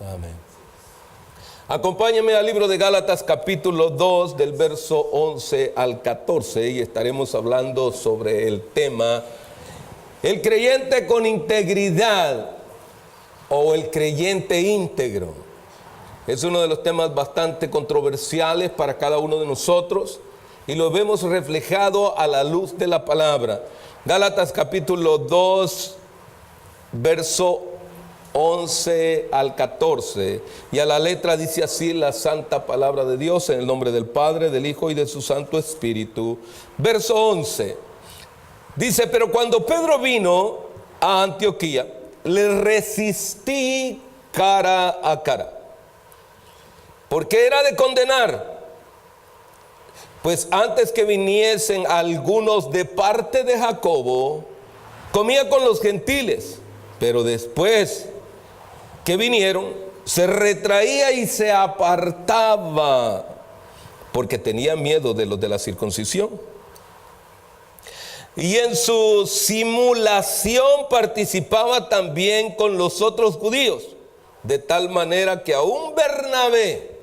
Amén. Acompáñenme al libro de Gálatas capítulo 2 del verso 11 al 14 y estaremos hablando sobre el tema el creyente con integridad o el creyente íntegro. Es uno de los temas bastante controversiales para cada uno de nosotros y lo vemos reflejado a la luz de la palabra. Gálatas capítulo 2 verso 11 al 14, y a la letra dice así la santa palabra de Dios, en el nombre del Padre, del Hijo y de su Santo Espíritu. Verso 11, dice: pero cuando Pedro vino a Antioquía, le resistí cara a cara, porque era de condenar, pues antes que viniesen algunos de parte de Jacobo, comía con los gentiles, pero después que vinieron, se retraía y se apartaba, porque tenía miedo de los de la circuncisión. Y en su simulación participaba también con los otros judíos, de tal manera que aún Bernabé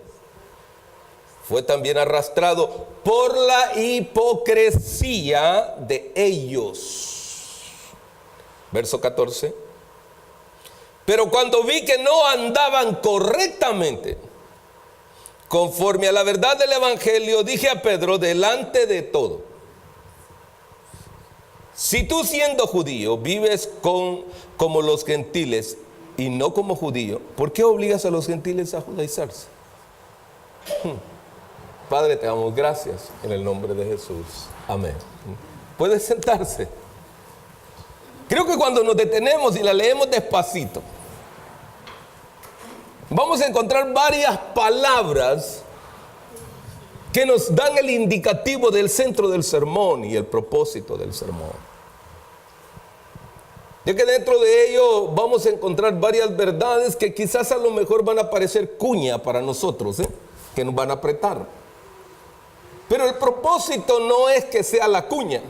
fue también arrastrado por la hipocresía de ellos. Verso 14. Pero cuando vi que no andaban correctamente, conforme a la verdad del evangelio, dije a Pedro delante de todo: si tú, siendo judío, vives como los gentiles y no como judío, ¿por qué obligas a los gentiles a judaizarse? Padre, te damos gracias en el nombre de Jesús. Amén. Puede sentarse. Creo que cuando nos detenemos y la leemos despacito, vamos a encontrar varias palabras que nos dan el indicativo del centro del sermón y el propósito del sermón. Ya que dentro de ello vamos a encontrar varias verdades que quizás a lo mejor van a parecer cuña para nosotros, que nos van a apretar. Pero el propósito no es que sea la cuña,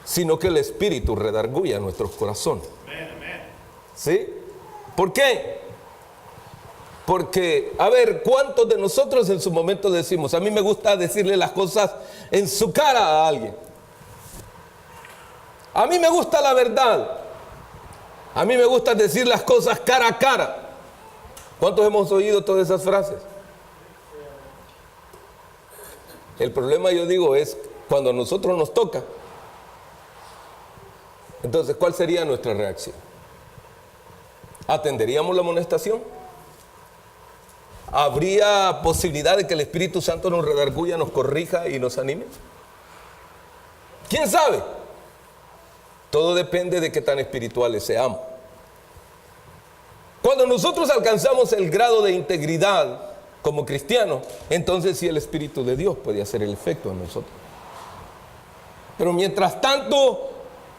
sino que el Espíritu redarguya nuestros corazones. ¿Sí? ¿Por qué? Porque, a ver, ¿cuántos de nosotros en su momento decimos: a mí me gusta decirle las cosas en su cara a alguien? A mí me gusta la verdad. A mí me gusta decir las cosas cara a cara. ¿Cuántos hemos oído todas esas frases? El problema, yo digo, es cuando a nosotros nos toca. Entonces, ¿cuál sería nuestra reacción? ¿Atenderíamos la amonestación? ¿Habría posibilidad de que el Espíritu Santo nos redarguya, nos corrija y nos anime? ¿Quién sabe? Todo depende de qué tan espirituales seamos. Cuando nosotros alcanzamos el grado de integridad como cristianos, entonces sí el Espíritu de Dios puede hacer el efecto en nosotros. Pero mientras tanto,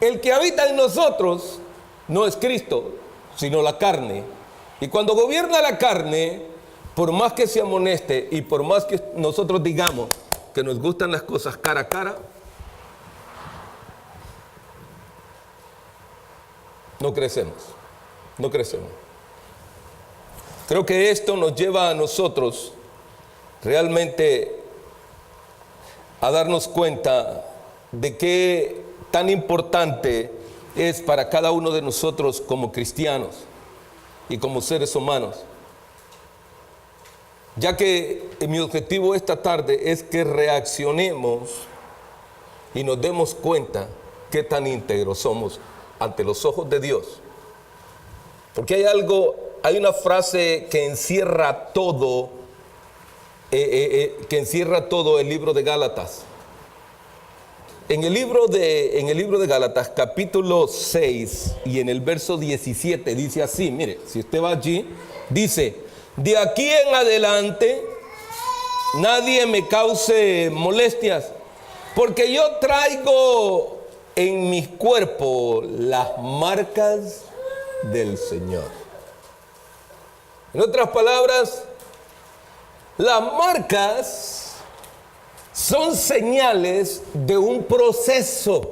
el que habita en nosotros no es Cristo, sino la carne. Y cuando gobierna la carne, por más que se amoneste y por más que nosotros digamos que nos gustan las cosas cara a cara, no crecemos. Creo que esto nos lleva a nosotros realmente a darnos cuenta de qué tan importante es para cada uno de nosotros como cristianos y como seres humanos. Ya que mi objetivo esta tarde es que reaccionemos y nos demos cuenta qué tan íntegros somos ante los ojos de Dios. Porque hay una frase que encierra todo, el libro de Gálatas. En el libro de Gálatas, capítulo 6 y en el verso 17, dice así, mire, si usted va allí, dice: de aquí en adelante nadie me cause molestias, porque yo traigo en mi cuerpo las marcas del Señor. En otras palabras, las marcas son señales de un proceso.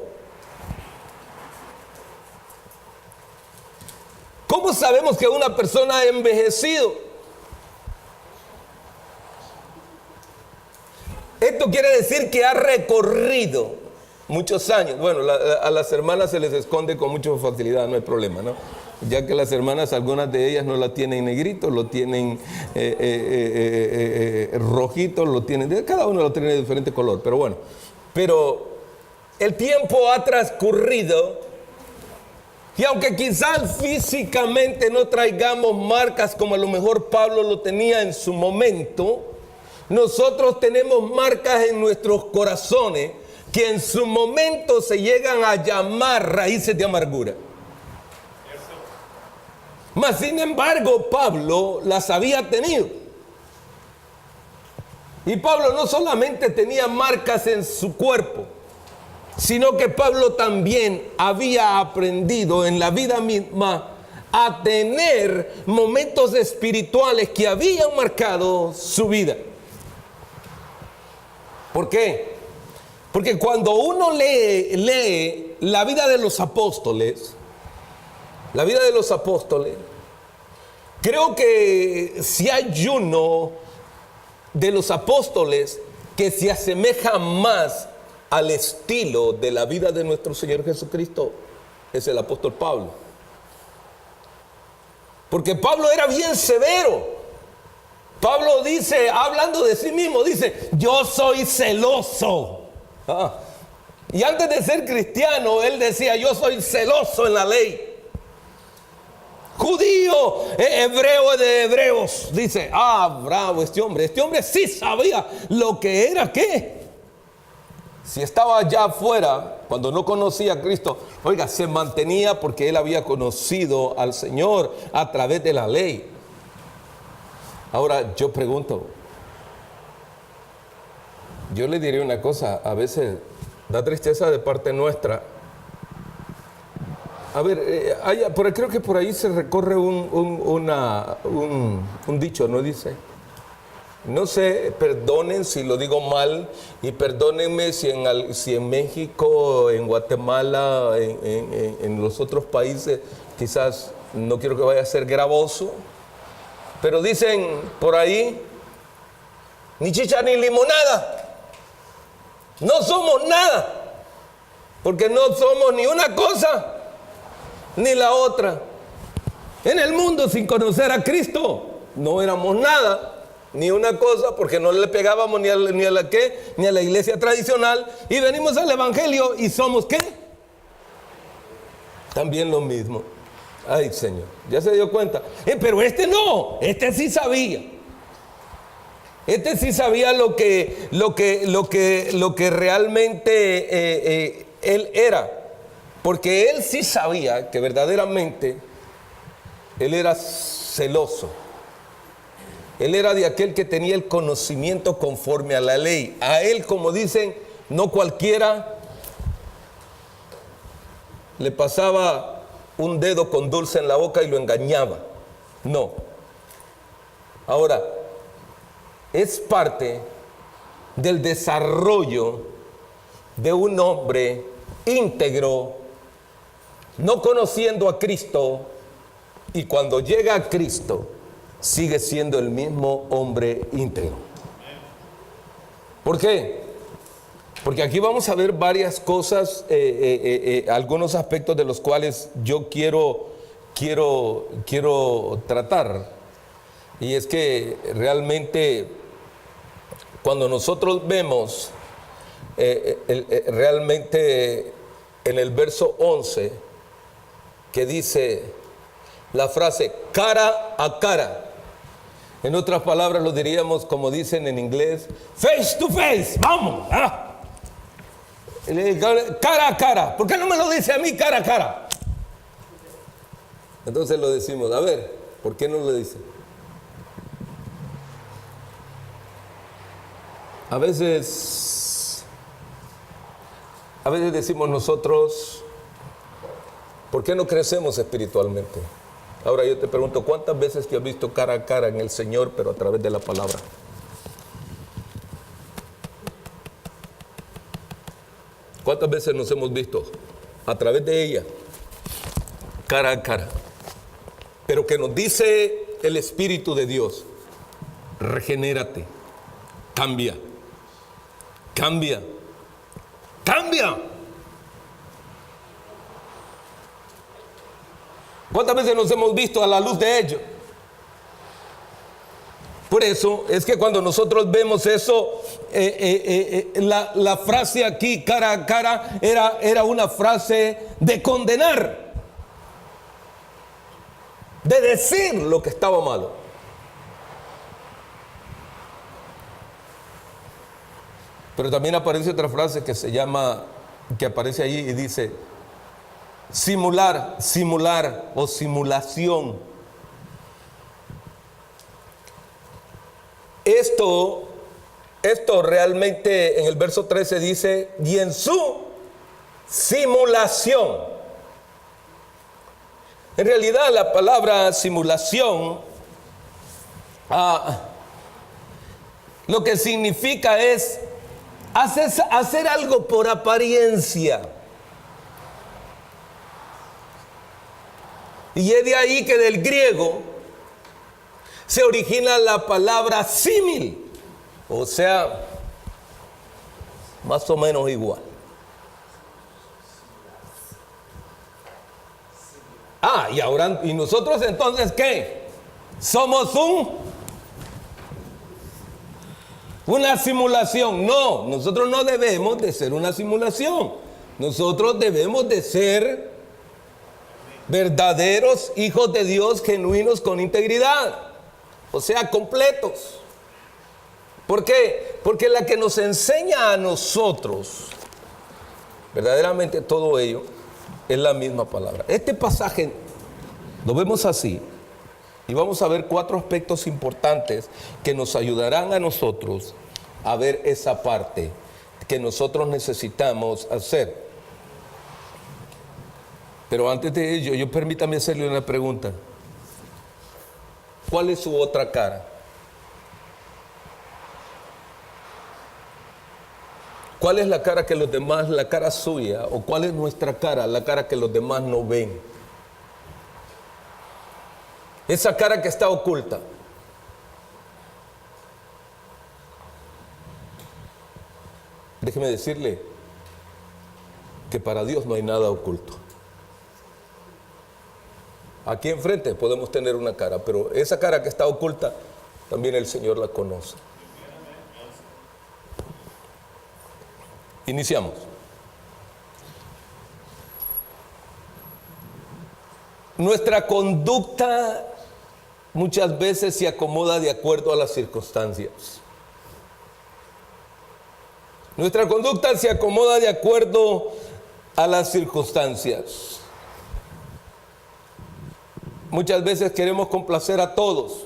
¿Cómo sabemos que una persona ha envejecido? Esto quiere decir que ha recorrido muchos años. Bueno, a las hermanas se les esconde con mucha facilidad, no hay problema, ¿no? Ya que las hermanas, algunas de ellas no la tienen negrito, lo tienen rojito, lo tienen, cada uno lo tiene de diferente color, pero bueno. Pero el tiempo ha transcurrido y aunque quizás físicamente no traigamos marcas como a lo mejor Pablo lo tenía en su momento, nosotros tenemos marcas en nuestros corazones que en su momento se llegan a llamar raíces de amargura. Mas sin embargo, Pablo las había tenido. Y Pablo no solamente tenía marcas en su cuerpo, sino que Pablo también había aprendido en la vida misma a tener momentos espirituales que habían marcado su vida. ¿Por qué? Porque cuando uno lee la vida de los apóstoles, creo que si hay uno de los apóstoles que se asemeja más al estilo de la vida de nuestro Señor Jesucristo, es el apóstol Pablo. Porque Pablo era bien severo. Pablo dice, hablando de sí mismo, dice, yo soy celoso. Y antes de ser cristiano, él decía, yo soy celoso en la ley. Judío, hebreo de hebreos. Dice, bravo este hombre sí sabía lo que era, ¿qué? Si estaba allá afuera, cuando no conocía a Cristo, oiga, se mantenía porque él había conocido al Señor a través de la ley. Ahora yo pregunto, yo le diré una cosa, a veces da tristeza de parte nuestra. A ver, creo que por ahí se recorre un dicho, ¿no dice? No sé, perdonen si lo digo mal y perdónenme si en México, en Guatemala, en los otros países, quizás no quiero que vaya a ser gravoso, pero dicen por ahí, ni chicha ni limonada, no somos nada, porque no somos ni una cosa ni la otra. En el mundo sin conocer a Cristo no éramos nada, ni una cosa, porque no le pegábamos ni a la iglesia tradicional, y venimos al evangelio y somos ¿qué? También lo mismo. Ay, Señor, ya se dio cuenta. Pero este no, este sí sabía. Este sí sabía lo que realmente él era. Porque él sí sabía que verdaderamente él era celoso. Él era de aquel que tenía el conocimiento conforme a la ley. A él, como dicen, no cualquiera le pasaba un dedo con dulce en la boca y lo engañaba. No. Ahora, es parte del desarrollo de un hombre íntegro, no conociendo a Cristo, y cuando llega a Cristo, sigue siendo el mismo hombre íntegro. ¿Por qué? Porque aquí vamos a ver varias cosas, algunos aspectos de los cuales yo quiero tratar. Y es que realmente cuando nosotros vemos realmente en el verso 11 que dice la frase cara a cara, en otras palabras lo diríamos como dicen en inglés, face to face, vamos, cara a cara. ¿Por qué no me lo dice a mí cara a cara? Entonces lo decimos, a ver, ¿por qué no lo dice? A veces decimos nosotros, ¿por qué no crecemos espiritualmente? Ahora yo te pregunto, ¿cuántas veces te has visto cara a cara en el Señor, pero a través de la palabra? ¿Cuántas veces nos hemos visto a través de ella, cara a cara? pero que nos dice el Espíritu de Dios: regenérate, cambia, cambia, cambia. ¿Cuántas veces nos hemos visto a la luz de ello? Por eso es que cuando nosotros vemos eso, la frase aquí, cara a cara, era una frase de condenar, de decir lo que estaba malo. Pero también aparece otra frase que se llama, que aparece ahí y dice: simular, simular o simulación. Esto realmente en el verso 13 dice: y en su simulación. En realidad la palabra simulación lo que significa es hacer algo por apariencia. Y es de ahí que del griego se origina la palabra símil, o sea, más o menos igual. Y ahora, ¿y nosotros entonces qué? ¿Somos una simulación? No, nosotros no debemos de ser una simulación. Nosotros debemos de ser verdaderos hijos de Dios, genuinos, con integridad. O sea, completos. ¿Por qué? Porque la que nos enseña a nosotros verdaderamente todo ello es la misma palabra. Este pasaje lo vemos así, y vamos a ver 4 aspectos importantes que nos ayudarán a nosotros a ver esa parte que nosotros necesitamos hacer. Pero antes de ello, permítame hacerle una pregunta. ¿Cuál es su otra cara? ¿Cuál es la cara que los demás, la cara suya, o cuál es nuestra cara, la cara que los demás no ven? Esa cara que está oculta. Déjeme decirle que para Dios no hay nada oculto. Aquí enfrente podemos tener una cara, pero esa cara que está oculta, también el Señor la conoce. Iniciamos. Nuestra conducta muchas veces se acomoda de acuerdo a las circunstancias. Nuestra conducta se acomoda de acuerdo a las circunstancias. Muchas veces queremos complacer a todos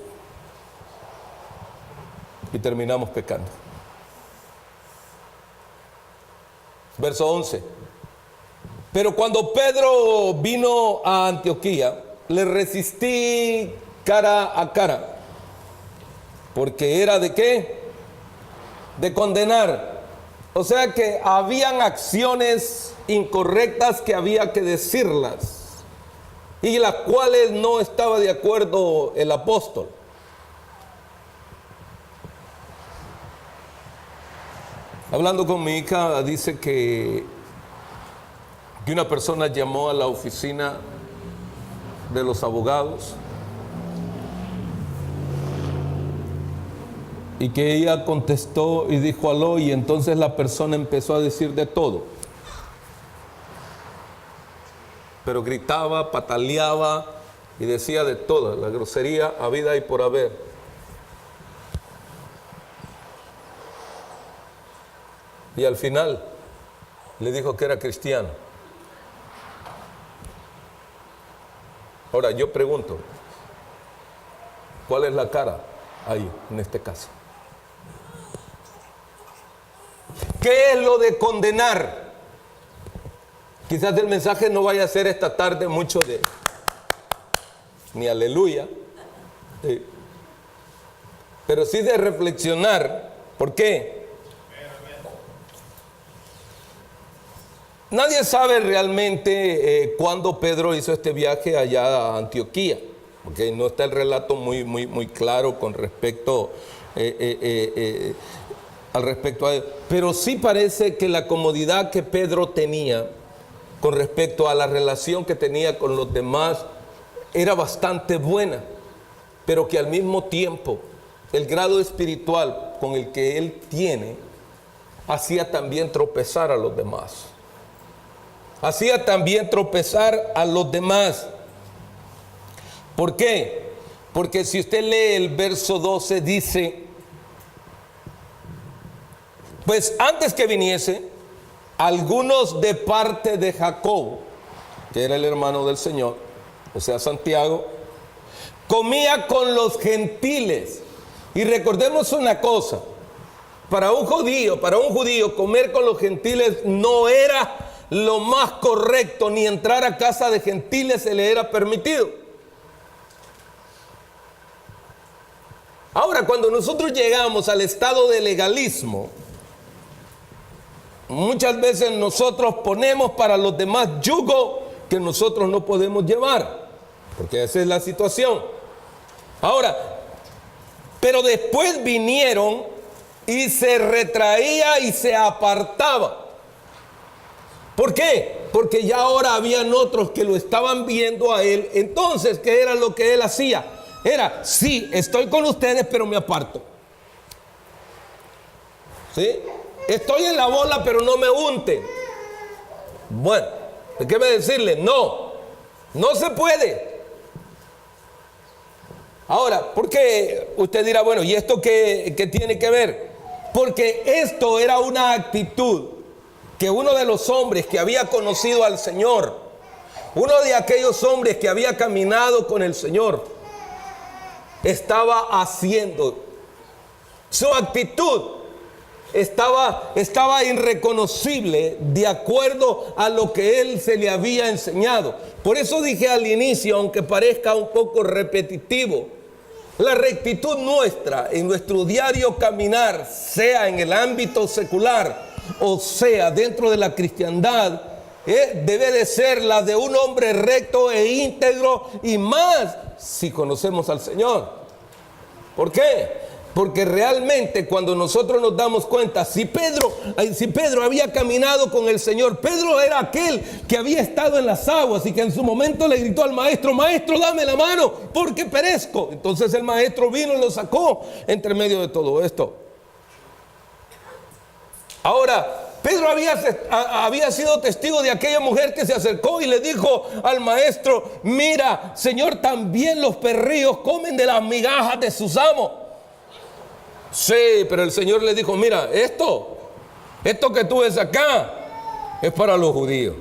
y terminamos pecando. Verso 11. Pero cuando Pedro vino a Antioquía, le resistí cara a cara. Porque era ¿de qué? De condenar. O sea que habían acciones incorrectas que había que decirlas, y las cuales no estaba de acuerdo el apóstol. Hablando con mi hija, dice que una persona llamó a la oficina de los abogados y que ella contestó y dijo aló, y entonces la persona empezó a decir de todo. Pero gritaba, pataleaba y decía de toda la grosería habida y por haber. Y al final le dijo que era cristiano. Ahora yo pregunto, ¿cuál es la cara ahí en este caso? ¿Qué es lo de condenar? Quizás el mensaje no vaya a ser esta tarde mucho de ni aleluya, pero sí de reflexionar. ¿Por qué? Nadie sabe realmente cuándo Pedro hizo este viaje allá a Antioquía. ¿ok? No está el relato muy claro con respecto al respecto a ello. Pero sí parece que la comodidad que Pedro tenía con respecto a la relación que tenía con los demás era bastante buena, pero que al mismo tiempo el grado espiritual con el que él tiene hacía también tropezar a los demás. Hacía también tropezar a los demás. ¿Por qué? Porque si usted lee el verso 12 dice: pues antes que viniese, algunos de parte de Jacobo, que era el hermano del Señor, o sea Santiago, comía con los gentiles. Y recordemos una cosa: para un judío comer con los gentiles no era lo más correcto, ni entrar a casa de gentiles se le era permitido. Ahora, cuando nosotros llegamos al estado de legalismo, muchas veces nosotros ponemos para los demás yugo que nosotros no podemos llevar, porque esa es la situación. Ahora, pero después vinieron y se retraía y se apartaba. ¿Por qué? Porque ya ahora habían otros que lo estaban viendo a él. Entonces, ¿qué era lo que él hacía? Era: sí, estoy con ustedes, pero me aparto. ¿Sí? Estoy en la bola, pero no me unten. Bueno, déjeme decirle: no se puede. Ahora, ¿por qué? Usted dirá: bueno, ¿y esto qué tiene que ver? Porque esto era una actitud que uno de los hombres que había conocido al Señor, uno de aquellos hombres que había caminado con el Señor, estaba haciendo. Su actitud estaba irreconocible de acuerdo a lo que él se le había enseñado. Por eso dije al inicio, aunque parezca un poco repetitivo, la rectitud nuestra en nuestro diario caminar, sea en el ámbito secular o sea dentro de la cristiandad, debe de ser la de un hombre recto e íntegro, y más si conocemos al Señor. ¿Por qué? Porque realmente cuando nosotros nos damos cuenta, si Pedro había caminado con el Señor, Pedro era aquel que había estado en las aguas y que en su momento le gritó al maestro: maestro, dame la mano porque perezco. Entonces el maestro vino y lo sacó entre medio de todo esto. Ahora, Pedro había sido testigo de aquella mujer que se acercó y le dijo al maestro: mira, Señor, también los perrillos comen de las migajas de sus amos. Sí, pero el Señor le dijo: mira, esto que tú ves acá es para los judíos.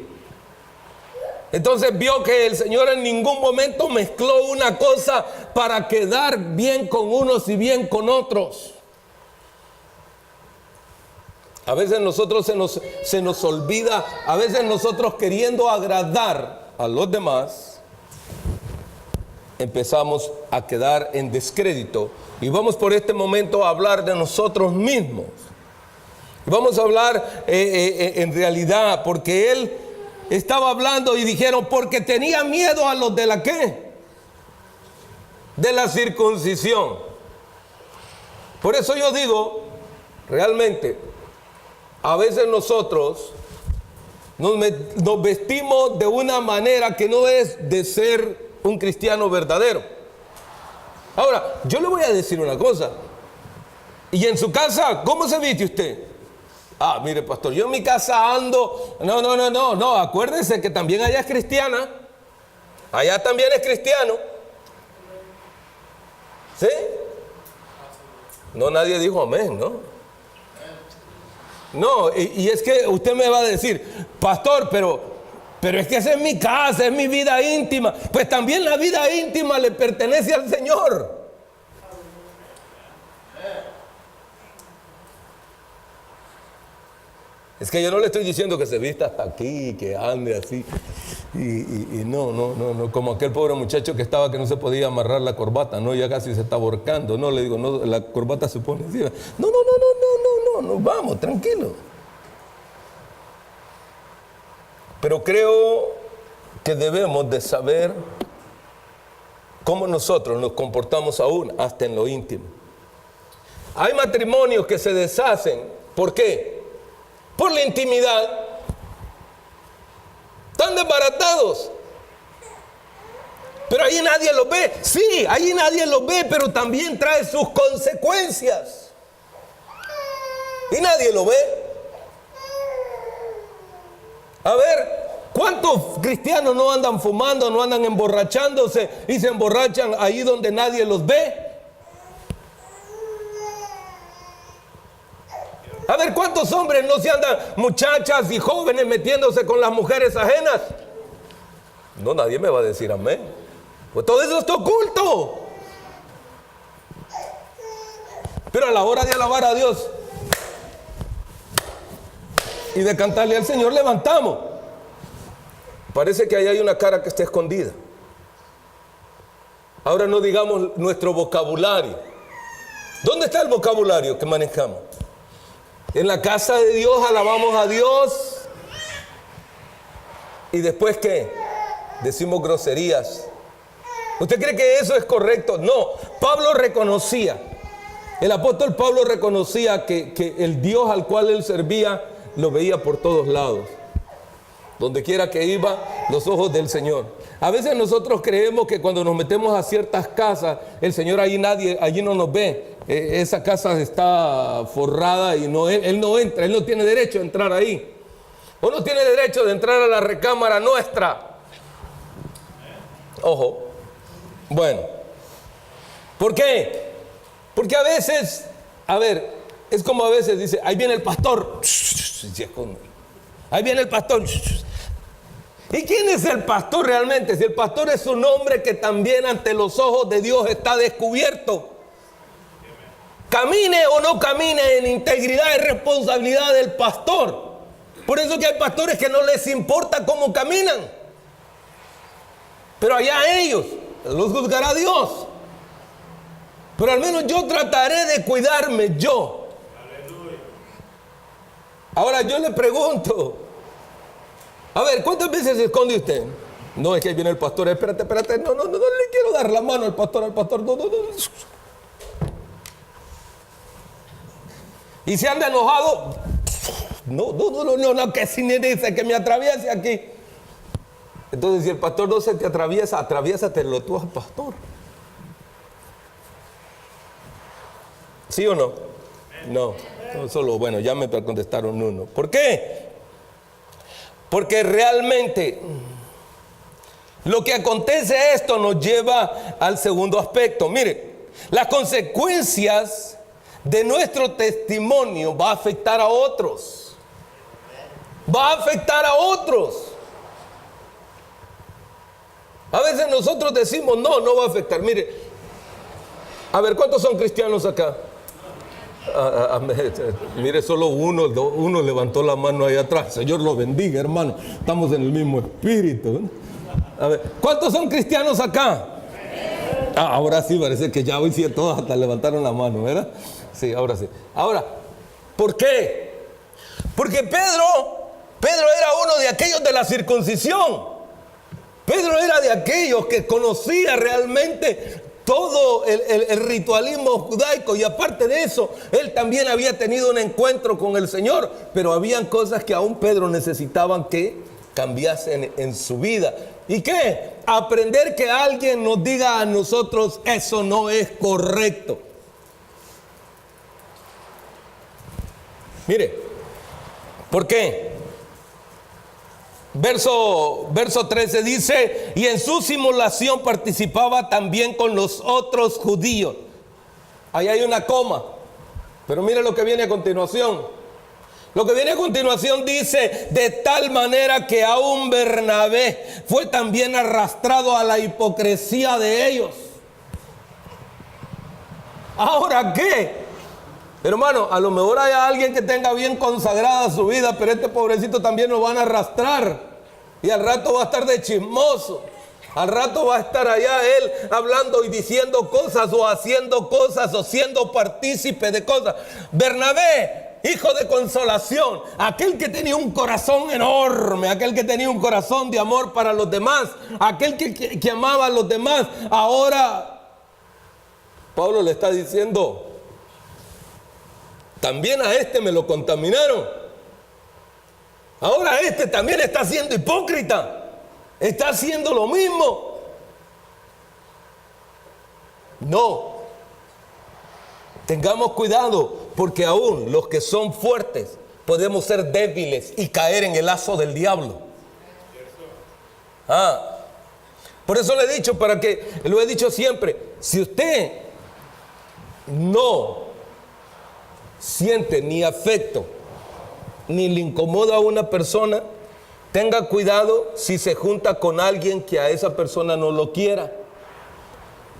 Entonces vio que el Señor en ningún momento mezcló una cosa para quedar bien con unos y bien con otros. A veces nosotros se nos olvida, a veces nosotros queriendo agradar a los demás, empezamos a quedar en descrédito. Y vamos por este momento a hablar de nosotros mismos. Vamos a hablar en realidad, porque él estaba hablando y dijeron: porque tenía miedo a los de la ¿qué? De la circuncisión. Por eso yo digo, realmente, a veces nosotros nos vestimos de una manera que no es de ser un cristiano verdadero. Ahora, yo le voy a decir una cosa. ¿Y en su casa, cómo se viste usted? Ah, mire, pastor, yo en mi casa ando... No, acuérdense que también allá es cristiana. Allá también es cristiano. ¿Sí? No, nadie dijo amén, ¿no? No, y es que usted me va a decir: pastor, pero es que esa es mi casa, es mi vida íntima. Pues también la vida íntima le pertenece al Señor. Es que yo no le estoy diciendo que se vista hasta aquí, que ande así. Y no, como aquel pobre muchacho que no se podía amarrar la corbata, no, ya casi se está ahorcando. No, le digo, no, la corbata se pone encima. No, vamos, tranquilo. Pero creo que debemos de saber cómo nosotros nos comportamos aún hasta en lo íntimo. Hay matrimonios que se deshacen. ¿Por qué? Por la intimidad. Están desbaratados. Pero ahí nadie los ve. Sí, ahí nadie los ve, pero también trae sus consecuencias. Y nadie lo ve. A ver, ¿cuántos cristianos no andan fumando, no andan emborrachándose y se emborrachan ahí donde nadie los ve? A ver, ¿cuántos hombres no se andan, muchachas y jóvenes, metiéndose con las mujeres ajenas? No, nadie me va a decir amén. Pues todo eso está oculto. Pero a la hora de alabar a Dios y de cantarle al Señor, levantamos. Parece que ahí hay una cara que está escondida. Ahora no digamos nuestro vocabulario. ¿Dónde está el vocabulario que manejamos? En la casa de Dios alabamos a Dios. ¿Y después qué? Decimos groserías. ¿Usted cree que eso es correcto? No. Pablo reconocía, el apóstol Pablo reconocía que el Dios al cual él servía lo veía por todos lados. Donde quiera que iba, los ojos del Señor. A veces nosotros creemos que cuando nos metemos a ciertas casas, el Señor allí no nos ve. Esa casa está forrada y Él no entra, Él no tiene derecho a entrar ahí. O no tiene derecho de entrar a la recámara nuestra. Ojo. Bueno. ¿Por qué? Porque a veces, es como a veces dice, ahí viene el pastor. Ahí viene el pastor. ¿Y quién es el pastor realmente? Si el pastor es un hombre que también ante los ojos de Dios está descubierto. Camine o no camine en integridad es responsabilidad del pastor. Por eso que hay pastores que no les importa cómo caminan. Pero allá ellos, los juzgará Dios. Pero al menos yo trataré de cuidarme yo. Ahora yo le pregunto, a ver, ¿cuántas veces se esconde usted? No, es que ahí viene el pastor, espérate, no le quiero dar la mano al pastor, no. Y se anda enojado, no, que si me dice que me atraviese aquí. Entonces si el pastor no se te atraviesa, atraviésatelo tú al pastor. ¿Sí o no? No, solo, bueno, ya me contestaron uno. ¿Por qué? Porque realmente lo que acontece esto nos lleva al segundo aspecto. Mire, las consecuencias de nuestro testimonio va a afectar a otros. Va a afectar a otros. A veces nosotros decimos, no va a afectar. Mire, a ver, ¿cuántos son cristianos acá? Mire, solo uno levantó la mano ahí atrás. Señor lo bendiga, hermano. Estamos en el mismo espíritu. A ver, ¿cuántos son cristianos acá? Ahora sí, parece que ya hoy sí todos hasta levantaron la mano, ¿verdad? Sí, ahora sí. Ahora, ¿por qué? Porque Pedro era uno de aquellos de la circuncisión. Pedro era de aquellos que conocía realmente todo el ritualismo judaico, y aparte de eso, él también había tenido un encuentro con el Señor, pero habían cosas que aún Pedro necesitaban que cambiasen en su vida. ¿Y qué? Aprender que alguien nos diga a nosotros, eso no es correcto. Mire, ¿por qué? Verso 13 dice, y en su simulación participaba también con los otros judíos. Ahí hay una coma, pero mire lo que viene a continuación. Lo que viene a continuación dice, de tal manera que aún Bernabé fue también arrastrado a la hipocresía de ellos. ¿Ahora qué? Hermano, a lo mejor hay alguien que tenga bien consagrada su vida, pero este pobrecito también lo van a arrastrar. Y al rato va a estar de chismoso. Al rato va a estar allá él hablando y diciendo cosas o haciendo cosas o siendo partícipe de cosas. Bernabé hijo de consolación, aquel que tenía un corazón enorme, aquel que tenía un corazón de amor para los demás, aquel que amaba a los demás. Ahora Pablo le está diciendo, también a este me lo contaminaron. Ahora este también está siendo hipócrita, está haciendo lo mismo. No, tengamos cuidado, porque aún los que son fuertes podemos ser débiles y caer en el lazo del diablo. Por eso le he dicho, lo he dicho siempre, si usted no siente ni afecto, ni le incomoda a una persona, tenga cuidado si se junta con alguien que a esa persona no lo quiera.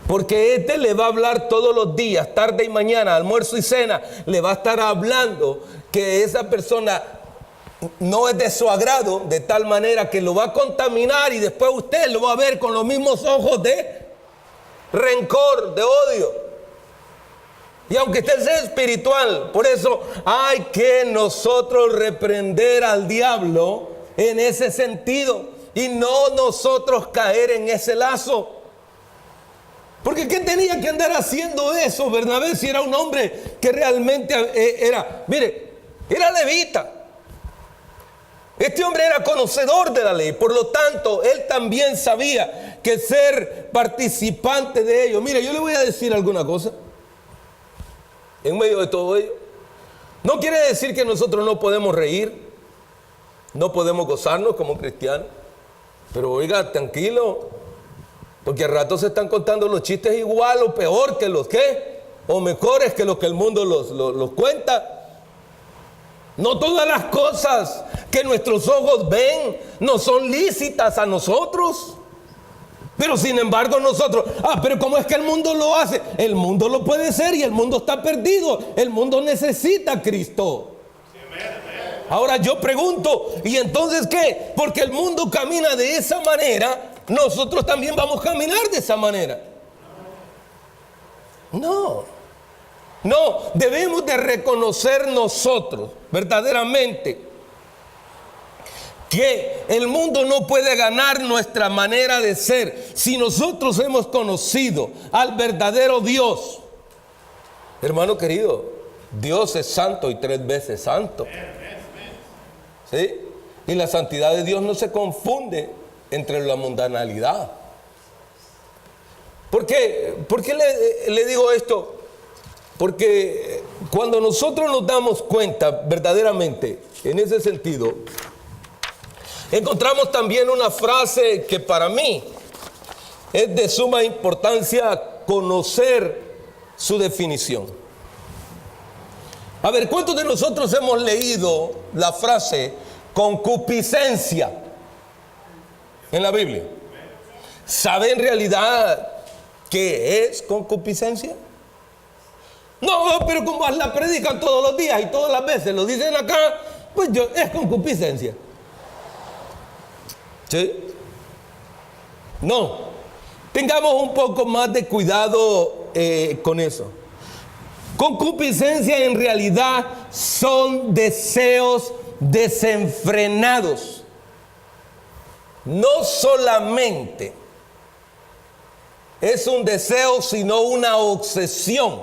Porque este le va a hablar todos los días, tarde y mañana, almuerzo y cena, le va a estar hablando que esa persona no es de su agrado, de tal manera que lo va a contaminar y después usted lo va a ver con los mismos ojos de rencor, de odio. Y aunque usted sea espiritual, por eso hay que nosotros reprender al diablo en ese sentido y no nosotros caer en ese lazo. Porque ¿qué tenía que andar haciendo eso Bernabé si era un hombre que realmente era levita? Este hombre era conocedor de la ley, por lo tanto, él también sabía que ser participante de ello. Mire, yo le voy a decir alguna cosa en medio de todo ello. No quiere decir que nosotros no podemos reír, no podemos gozarnos como cristianos, pero oiga, tranquilo. Porque al rato se están contando los chistes igual o peor que los que, o mejores que los que el mundo los cuenta. No todas las cosas que nuestros ojos ven no son lícitas a nosotros. Pero sin embargo nosotros, pero ¿cómo es que el mundo lo hace? El mundo lo puede ser y el mundo está perdido. El mundo necesita a Cristo. Ahora yo pregunto, ¿y entonces qué? Porque el mundo camina de esa manera, nosotros también vamos a caminar de esa manera. No, debemos de reconocer nosotros verdaderamente que el mundo no puede ganar nuestra manera de ser si nosotros hemos conocido al verdadero Dios. Hermano querido, Dios es santo y 3 veces santo. ¿Sí? Y la santidad de Dios no se confunde entre la mundanalidad. ¿Por qué le digo esto? Porque cuando nosotros nos damos cuenta verdaderamente en ese sentido, encontramos también una frase que para mí es de suma importancia conocer su definición. A ver, ¿cuántos de nosotros hemos leído la frase concupiscencia en la Biblia? ¿Sabe en realidad qué es concupiscencia? No, pero como la predican todos los días y todas las veces lo dicen acá, pues es concupiscencia. ¿Sí? No, tengamos un poco más de cuidado con eso. Concupiscencia en realidad son deseos desenfrenados. No solamente es un deseo, sino una obsesión,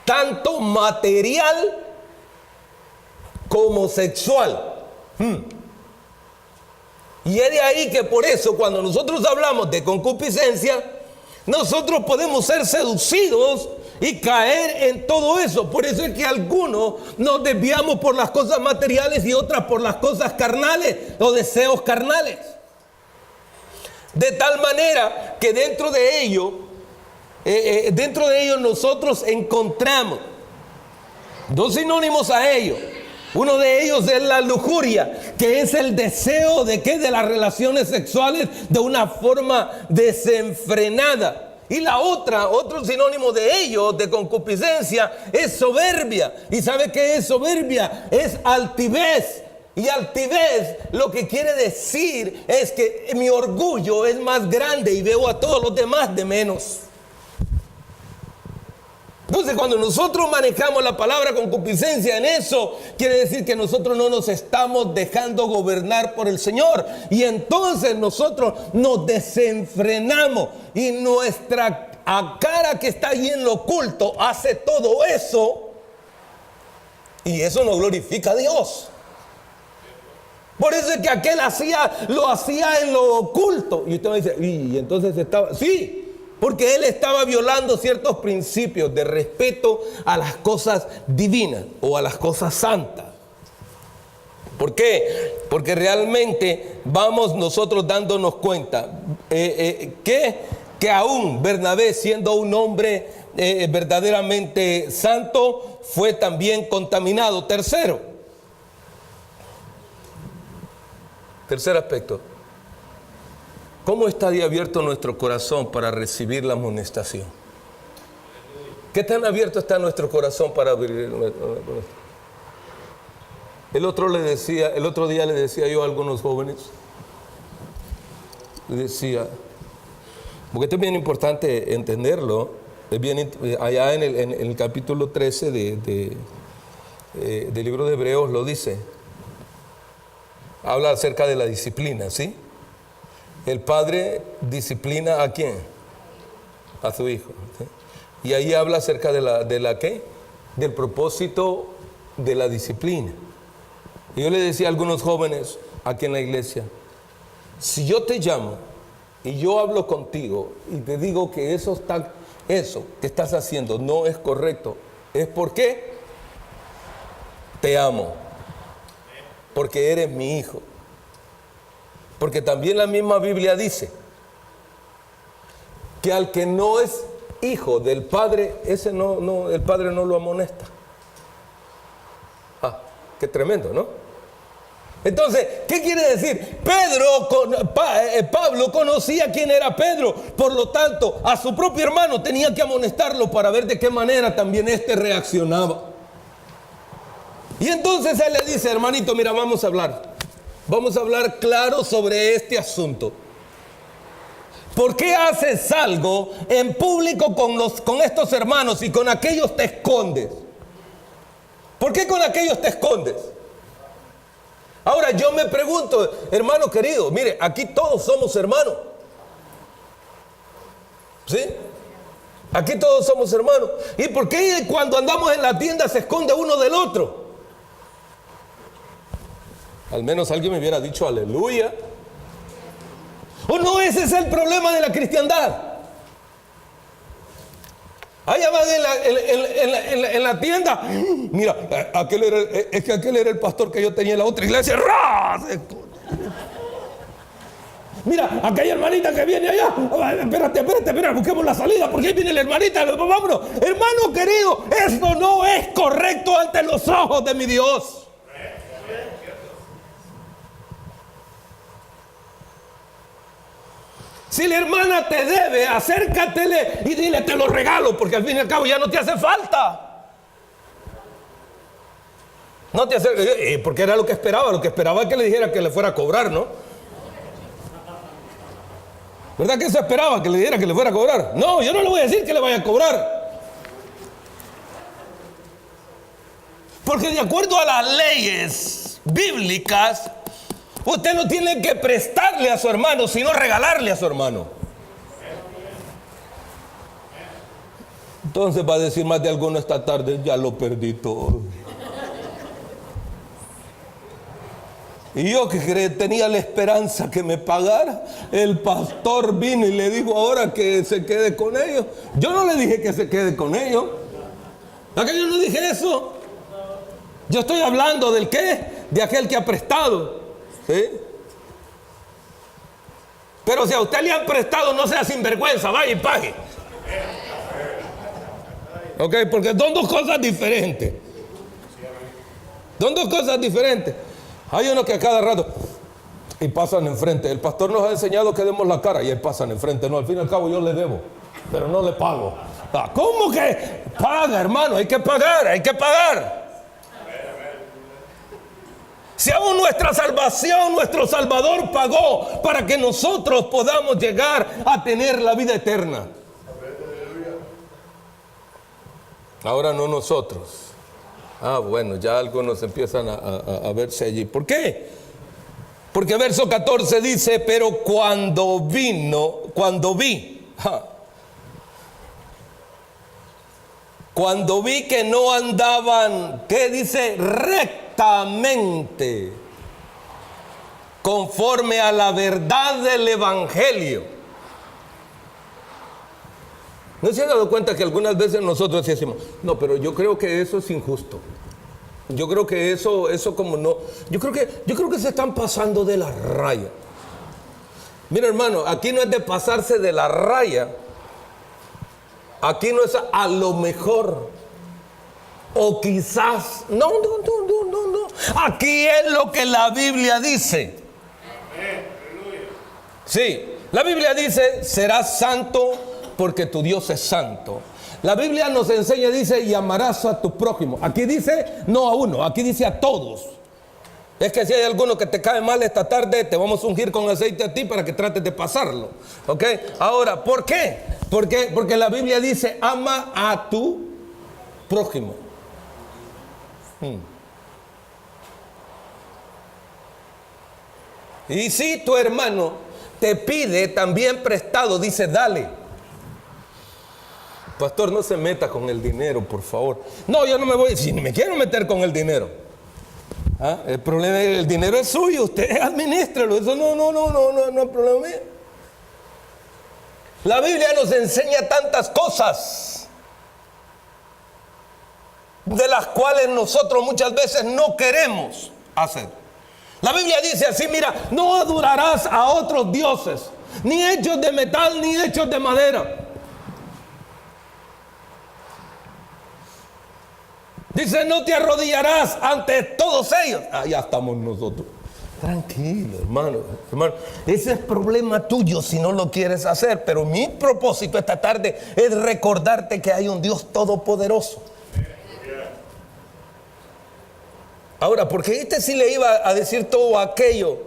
tanto material como sexual. Y es de ahí que por eso cuando nosotros hablamos de concupiscencia, nosotros podemos ser seducidos y caer en todo eso. Por eso es que algunos nos desviamos por las cosas materiales y otras por las cosas carnales, los deseos carnales. De tal manera que dentro de ello nosotros encontramos 2 sinónimos a ello. Uno de ellos es la lujuria, que es el deseo de las relaciones sexuales de una forma desenfrenada. Y la otro sinónimo de ello, de concupiscencia, es soberbia. ¿Y sabe qué es soberbia? Es altivez. Y altivez lo que quiere decir es que mi orgullo es más grande y veo a todos los demás de menos. Entonces, cuando nosotros manejamos la palabra concupiscencia en eso, quiere decir que nosotros no nos estamos dejando gobernar por el Señor. Y entonces nosotros nos desenfrenamos y nuestra cara que está ahí en lo oculto hace todo eso. Y eso no glorifica a Dios. Por eso es que aquel lo hacía en lo oculto. Y usted me dice, y entonces estaba... Sí. Porque él estaba violando ciertos principios de respeto a las cosas divinas o a las cosas santas. ¿Por qué? Porque realmente vamos nosotros dándonos cuenta que aún Bernabé, siendo un hombre verdaderamente santo, fue también contaminado. Tercer aspecto. ¿Cómo está de abierto nuestro corazón para recibir la amonestación? ¿Qué tan abierto está nuestro corazón para abrir nuestro? El otro día le decía yo a algunos jóvenes, le decía, porque esto es bien importante entenderlo, allá en el capítulo 13 del libro de Hebreos lo dice, habla acerca de la disciplina, ¿sí? El padre disciplina ¿a quién? A su hijo, ¿sí? Y ahí habla acerca de la ¿qué? Del propósito de la disciplina. Y yo le decía a algunos jóvenes aquí en la iglesia, si yo te llamo y yo hablo contigo y te digo que eso que estás haciendo no es correcto, ¿es por qué? Te amo, porque eres mi hijo. Porque también la misma Biblia dice que al que no es hijo del Padre, el Padre no lo amonesta. Ah, qué tremendo, ¿no? Entonces, ¿qué quiere decir? Pablo conocía quién era Pedro, por lo tanto, a su propio hermano tenía que amonestarlo para ver de qué manera también éste reaccionaba. Y entonces él le dice, hermanito, mira, vamos a hablar claro sobre este asunto. ¿Por qué haces algo en público con estos hermanos y con aquellos te escondes? ¿Por qué con aquellos te escondes? Ahora yo me pregunto, hermano querido, mire, aquí todos somos hermanos. ¿Sí? Aquí todos somos hermanos. ¿Y por qué cuando andamos en la tienda se esconde uno del otro? Al menos alguien me hubiera dicho aleluya. ¿O no ese es el problema de la cristiandad? Allá van en la tienda. Mira, aquel era el pastor que yo tenía en la otra iglesia. ¡Ras! Mira, aquella hermanita que viene allá. Espera, busquemos la salida, porque ahí viene la hermanita. Vámonos. Hermano querido, esto no es correcto ante los ojos de mi Dios. Si la hermana te debe, acércatele y dile, te lo regalo, porque al fin y al cabo ya no te hace falta. No te hace, porque era lo que esperaba es que le dijera que le fuera a cobrar, ¿no? ¿Verdad que eso esperaba, que le dijera que le fuera a cobrar? No, yo no le voy a decir que le vaya a cobrar. Porque de acuerdo a las leyes bíblicas, usted no tiene que prestarle a su hermano, sino regalarle a su hermano. Entonces va a decir más de alguno esta tarde, ya lo perdí todo. Y yo que tenía la esperanza que me pagara, el pastor vino y le dijo ahora que se quede con ellos. Yo no le dije que se quede con ellos. ¿A que yo no dije eso? Yo estoy hablando del qué, de aquel que ha prestado. ¿Sí? Pero si a usted le han prestado, no sea sinvergüenza, vaya y pague. Ok, porque son dos cosas diferentes. Son dos cosas diferentes. Hay unos que a cada rato y pasan enfrente. El pastor nos ha enseñado que demos la cara y él pasan enfrente. No, al fin y al cabo yo le debo, pero no le pago. ¿Cómo que paga, hermano? Hay que pagar, hay que pagar. Si aún nuestra salvación, nuestro Salvador pagó para que nosotros podamos llegar a tener la vida eterna. Ahora no nosotros. Ah, bueno, ya algunos empiezan a verse allí. ¿Por qué? Porque verso 14 dice, pero cuando vi, cuando vi que no andaban, ¿qué dice? Rectamente, conforme a la verdad del Evangelio. ¿No se han dado cuenta que algunas veces nosotros decimos, no, pero yo creo que eso es injusto? Yo creo que eso como no, yo creo que se están pasando de la raya. Mira, hermano, aquí no es de pasarse de la raya. Aquí no es a lo mejor. O quizás, no. Aquí es lo que la Biblia dice. Sí, la Biblia dice, serás santo porque tu Dios es santo. La Biblia nos enseña, dice, y amarás a tu prójimo. Aquí dice, no a uno, aquí dice a todos. Es que si hay alguno que te cae mal esta tarde, te vamos a ungir con aceite a ti para que trates de pasarlo. ¿Ok? Ahora, ¿por qué? Porque la Biblia dice, ama a tu prójimo. Y si tu hermano te pide también prestado, dice, dale. Pastor, no se meta con el dinero, por favor. No, yo no me voy, si me quiero meter con el dinero. El problema es, el dinero es suyo, usted administrelo, eso no es problema mío. La Biblia nos enseña tantas cosas de las cuales nosotros muchas veces no queremos hacer. La Biblia dice así, mira, no adorarás a otros dioses, ni hechos de metal, ni hechos de madera. Dice, no te arrodillarás ante todos ellos. Ya estamos nosotros. Tranquilo, hermano. Ese es problema tuyo si no lo quieres hacer. Pero mi propósito esta tarde es recordarte que hay un Dios todopoderoso. Ahora, porque este sí le iba a decir todo aquello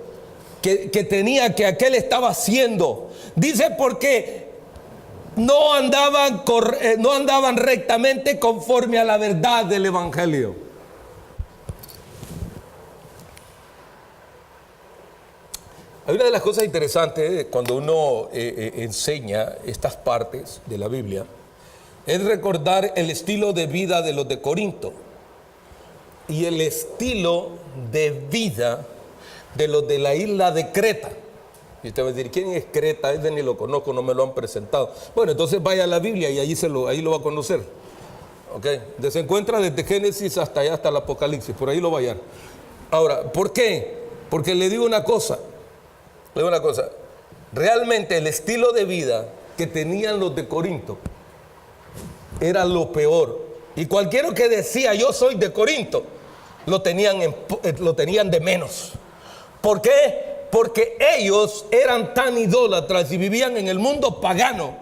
que tenía, que aquel estaba haciendo. Dice, porque no andaban rectamente conforme a la verdad del Evangelio. Hay una de las cosas interesantes cuando uno enseña estas partes de la Biblia, es recordar el estilo de vida de los de Corinto y el estilo de vida de los de la isla de Creta. Y usted va a decir, ¿quién es Creta? Ese ni lo conozco, no me lo han presentado. Bueno, entonces vaya a la Biblia y ahí lo va a conocer. ¿Ok? Se encuentra desde Génesis hasta allá, hasta el Apocalipsis, por ahí lo va a hallar. Ahora, ¿por qué? Porque le digo una cosa. Realmente el estilo de vida que tenían los de Corinto era lo peor. Y cualquiera que decía, yo soy de Corinto, lo tenían de menos. ¿Por qué? Porque ellos eran tan idólatras y vivían en el mundo pagano,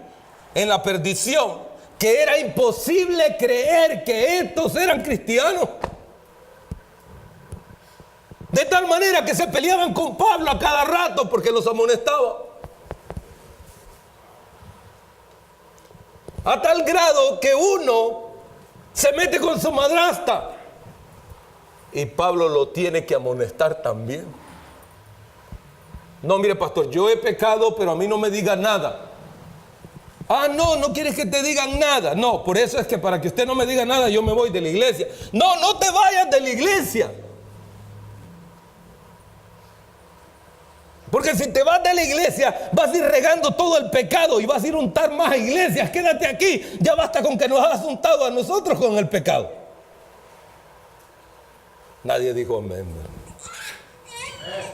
en la perdición, que era imposible creer que estos eran cristianos. De tal manera que se peleaban con Pablo a cada rato porque los amonestaba. A tal grado que uno se mete con su madrastra y Pablo lo tiene que amonestar también. No, mire, pastor, yo he pecado, pero a mí no me digan nada. No quieres que te digan nada. No, por eso es que para que usted no me diga nada, yo me voy de la iglesia. No te vayas de la iglesia. Porque si te vas de la iglesia, vas a ir regando todo el pecado y vas a ir a untar más iglesias. Quédate aquí, ya basta con que nos has untado a nosotros con el pecado. Nadie dijo amén.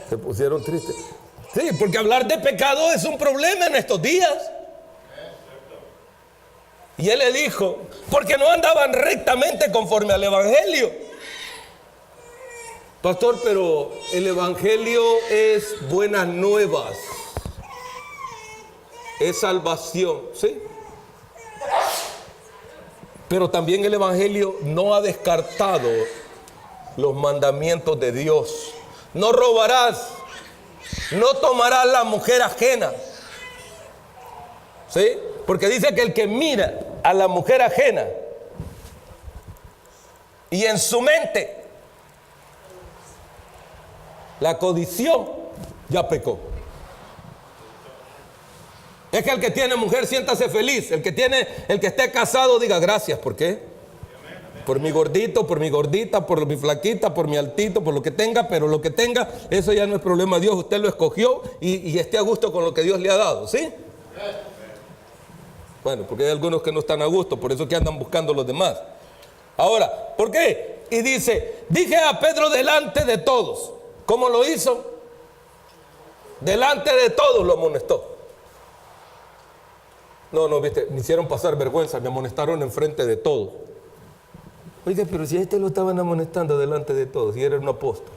Se pusieron tristes. Sí, porque hablar de pecado es un problema en estos días. Y él le dijo, porque no andaban rectamente conforme al Evangelio. Pastor, pero el Evangelio es buenas nuevas, es salvación, ¿sí? Pero también el Evangelio no ha descartado los mandamientos de Dios. No robarás, no tomarás la mujer ajena, ¿sí? Porque dice que el que mira a la mujer ajena y en su mente la codició, ya pecó. Es que el que tiene mujer, siéntase feliz. El que esté casado, diga gracias. ¿Por qué? Por mi gordito, por mi gordita, por mi flaquita, por mi altito, por lo que tenga. Pero lo que tenga, eso ya no es problema de Dios. Usted lo escogió y esté a gusto con lo que Dios le ha dado, ¿sí? Bueno, porque hay algunos que no están a gusto, por eso que andan buscando los demás. Ahora, ¿por qué? Y dice, dije a Pedro delante de todos. ¿Cómo lo hizo? Delante de todos lo amonestó. No, viste, me hicieron pasar vergüenza, me amonestaron enfrente de todos. Oiga, pero si a este lo estaban amonestando delante de todos, y era un apóstol.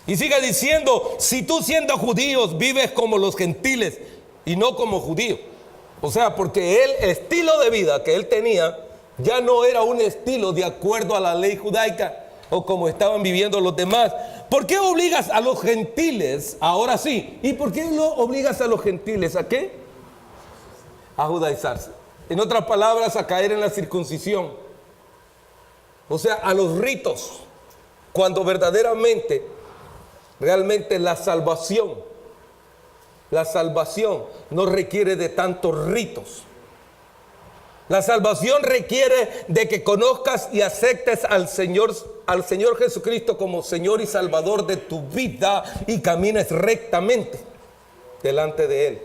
Y sigue diciendo, si tú siendo judíos vives como los gentiles y no como judíos. O sea, porque el estilo de vida que él tenía ya no era un estilo de acuerdo a la ley judaica o como estaban viviendo los demás. ¿Por qué obligas a los gentiles, ahora sí, y por qué no obligas a los gentiles a qué? A judaizarse. En otras palabras, a caer en la circuncisión. O sea, a los ritos, cuando verdaderamente, realmente la salvación no requiere de tantos ritos. La salvación requiere de que conozcas y aceptes al Señor Jesucristo como Señor y Salvador de tu vida y camines rectamente delante de Él.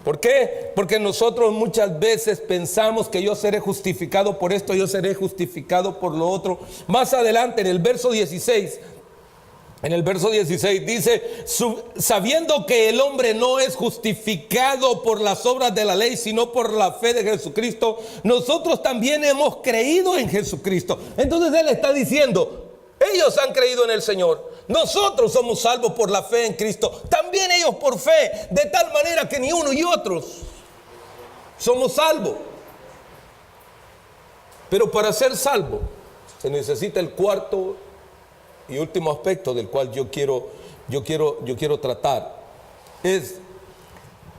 ¿Por qué? Porque nosotros muchas veces pensamos que yo seré justificado por esto, yo seré justificado por lo otro. Más adelante en el verso 16 dice, sabiendo que el hombre no es justificado por las obras de la ley, sino por la fe de Jesucristo, nosotros también hemos creído en Jesucristo. Entonces él está diciendo, ellos han creído en el Señor, nosotros somos salvos por la fe en Cristo, también ellos por fe, de tal manera que ni uno y otros somos salvos. Pero para ser salvo se necesita el cuarto y último aspecto del cual yo quiero tratar. Es,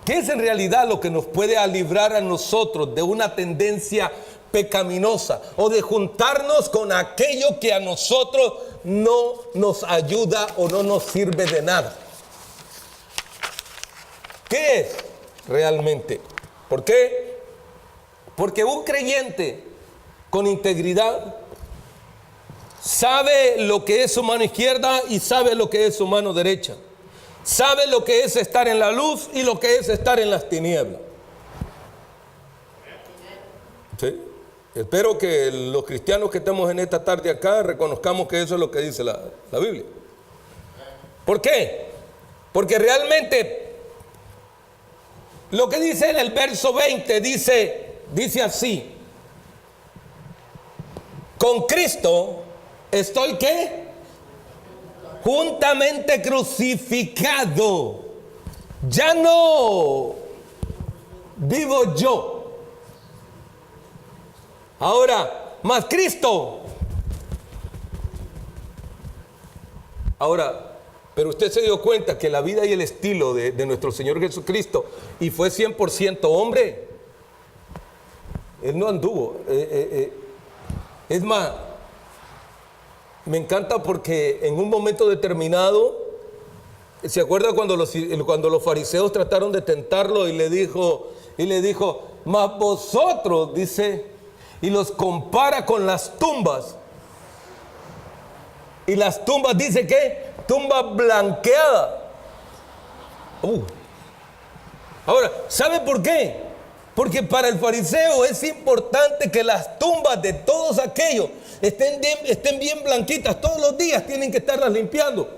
¿qué es en realidad lo que nos puede librar a nosotros de una tendencia pecaminosa o de juntarnos con aquello que a nosotros no nos ayuda o no nos sirve de nada? ¿Qué es realmente? ¿Por qué? Porque un creyente con integridad sabe lo que es su mano izquierda y sabe lo que es su mano derecha. Sabe lo que es estar en la luz y lo que es estar en las tinieblas. ¿Sí? Espero que los cristianos que estamos en esta tarde acá reconozcamos que eso es lo que dice la Biblia. ¿Por qué? Porque realmente lo que dice en el verso 20 dice así: con Cristo estoy ¿qué? Juntamente crucificado. Ya no vivo yo. Ahora, más Cristo. Ahora, pero usted se dio cuenta que la vida y el estilo de nuestro Señor Jesucristo, y fue 100% hombre. Él no anduvo. Es más, me encanta porque en un momento determinado, ¿se acuerda cuando los fariseos trataron de tentarlo y le dijo, mas vosotros, dice, y los compara con las tumbas? Y las tumbas, dice que tumbas blanqueadas. Ahora, ¿sabe por qué? Porque para el fariseo es importante que las tumbas de todos aquellos estén bien blanquitas. Todos los días tienen que estarlas limpiando.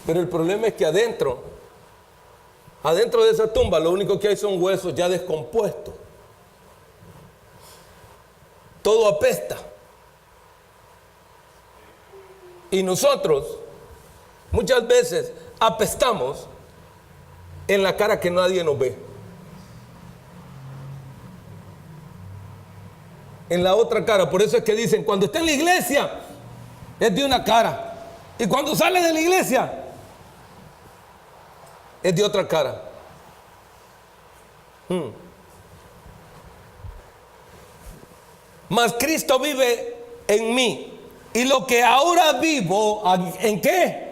Pero el problema es que adentro de esa tumba lo único que hay son huesos ya descompuestos. Todo apesta. Y nosotros muchas veces apestamos en la cara que nadie nos ve. En la otra cara. Por eso es que dicen, cuando está en la iglesia es de una cara, y cuando sale de la iglesia es de otra cara. Mas Cristo vive en mí. Y lo que ahora vivo, ¿en qué?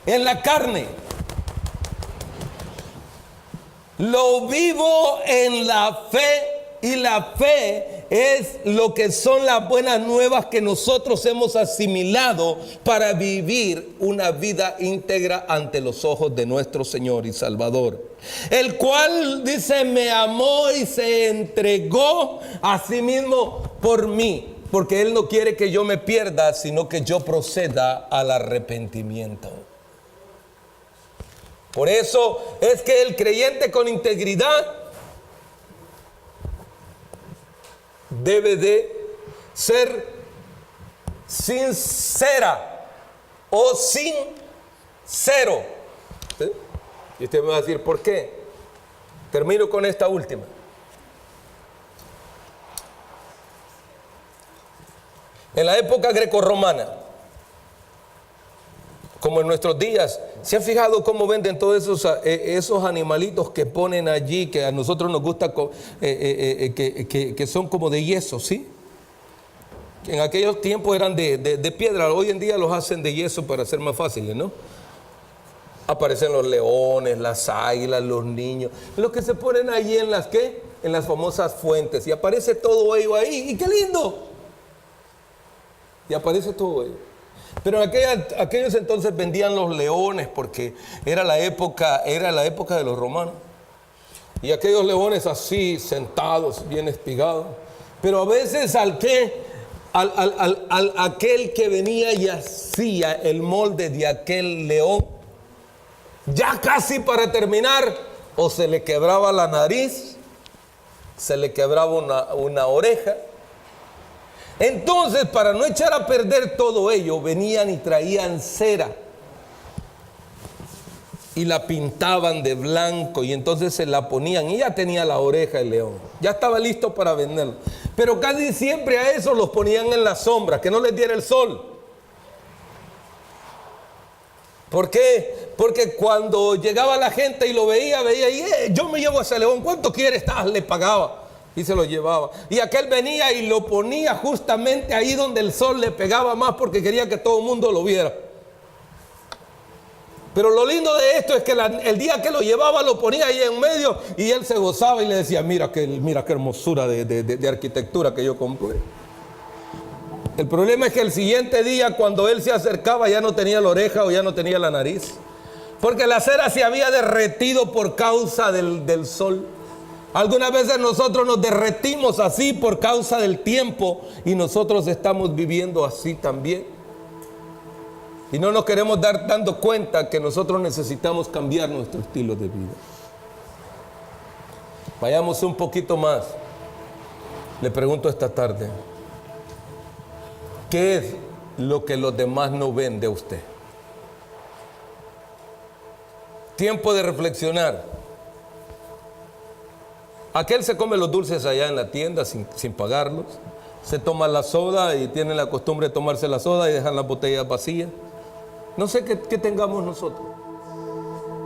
En la carne. Lo vivo en la fe. Y la fe es lo que son las buenas nuevas que nosotros hemos asimilado para vivir una vida íntegra ante los ojos de nuestro Señor y Salvador. El cual, dice, me amó y se entregó a sí mismo por mí. Porque Él no quiere que yo me pierda, sino que yo proceda al arrepentimiento. Por eso es que el creyente con integridad debe de ser sincera o sincero. ¿Sí? Y usted me va a decir, ¿por qué? Termino con esta última. En la época grecorromana, como en nuestros días, ¿se han fijado cómo venden todos esos animalitos que ponen allí, que a nosotros nos gusta, que son como de yeso, ¿sí? Que en aquellos tiempos eran de piedra, hoy en día los hacen de yeso para ser más fáciles, ¿no? Aparecen los leones, las águilas, los niños, los que se ponen allí en las, ¿qué? En las famosas fuentes, y aparece todo ello ahí, ¡y qué lindo! Y aparece todo ello. Pero en aquellos entonces vendían los leones porque era la época de los romanos. Y aquellos leones así, sentados, bien espigados. Pero a veces aquel que venía y hacía el molde de aquel león, ya casi para terminar, o se le quebraba la nariz, se le quebraba una oreja. Entonces, para no echar a perder todo ello, venían y traían cera y la pintaban de blanco, y entonces se la ponían y ya tenía la oreja el león, ya estaba listo para venderlo. Pero casi siempre a eso los ponían en la sombra, que no les diera el sol. ¿Por qué? Porque cuando llegaba la gente y lo veía y yo me llevo a ese león, ¿cuánto quieres? Le pagaba. Y se lo llevaba. Y aquel venía y lo ponía justamente ahí donde el sol le pegaba más, porque quería que todo el mundo lo viera. Pero lo lindo de esto es que el día que lo llevaba lo ponía ahí en medio y él se gozaba y le decía, mira qué hermosura de arquitectura que yo compré. El problema es que el siguiente día, cuando él se acercaba, ya no tenía la oreja o ya no tenía la nariz, porque la cera se había derretido por causa del sol. Algunas veces nosotros nos derretimos así por causa del tiempo, y nosotros estamos viviendo así también. Y no nos queremos dando cuenta que nosotros necesitamos cambiar nuestro estilo de vida. Vayamos un poquito más. Le pregunto esta tarde, ¿qué es lo que los demás no ven de usted? Tiempo de reflexionar. Aquel se come los dulces allá en la tienda sin pagarlos. Se toma la soda y tiene la costumbre de tomarse la soda y dejan las botellas vacías. No sé qué tengamos nosotros.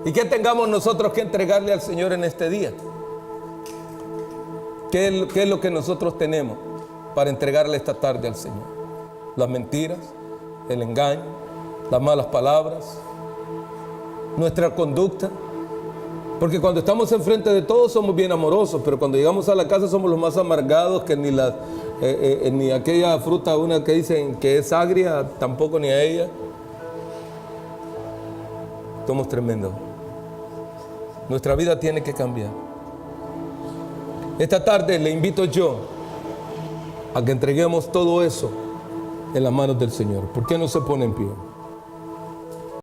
¿Y qué tengamos nosotros que entregarle al Señor en este día? ¿Qué es lo que nosotros tenemos para entregarle esta tarde al Señor? Las mentiras, el engaño, las malas palabras, nuestra conducta. Porque cuando estamos enfrente de todos somos bien amorosos, pero cuando llegamos a la casa somos los más amargados, que ni aquella fruta, una que dicen que es agria, tampoco ni a ella. Somos tremendos. Nuestra vida tiene que cambiar. Esta tarde le invito yo a que entreguemos todo eso en las manos del Señor. ¿Por qué no se pone en pie?